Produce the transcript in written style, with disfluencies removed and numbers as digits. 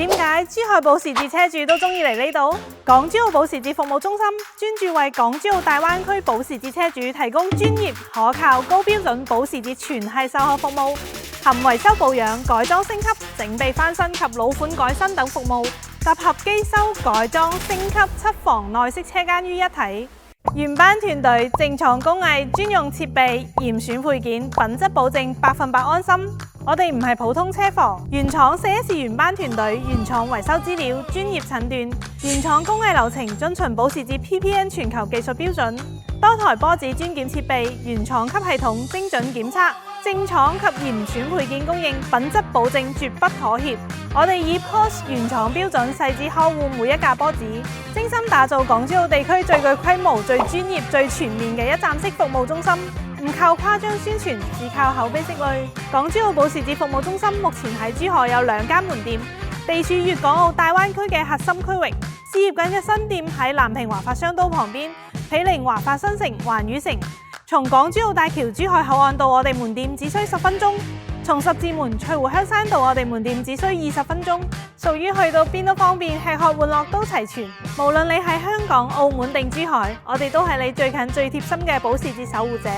點解珠海保時捷車主都中意嚟呢度？港珠澳保時捷服務中心專注為港珠澳大灣區保時捷車主提供專業、可靠、高標準保時捷全系售後服務，含維修保養、改裝升級、整備翻新及老款改新等服務，集合機修、改裝、升級、7房內飾車間於一體。原班團隊正廠工藝，專用設備，嚴選配件，品質保證100%安心。我哋唔係普通車房，原廠4S原班團隊，原廠維修資料，專業診斷，原廠工藝流程遵循保時捷 PPN 全球技術標準，多台波子專檢設備，原廠級系統精準檢測，正廠及嚴選配件供應，品質保證絕不妥協。我哋以 Porsche 原廠標準細緻呵護每一架波子，精心打造港珠澳地區最具規模、最專業、最全面嘅一站式服務中心。唔靠誇張宣傳，只靠口碑積累。港珠澳保時捷服務中心目前喺珠海有2間門店，地處粵港澳大灣區嘅核心區域。試業緊嘅新店喺南平華發商都旁邊，毗鄰華發新城、環宇城。從港珠澳大橋珠海口岸到我哋門店只需10分鐘，從十字門翠湖香山到我哋門店只需20分鐘，屬於去到邊都方便，吃喝玩樂都齊全。無論你喺香港、澳門定珠海，我哋都係你最近最貼心嘅保時捷守護者。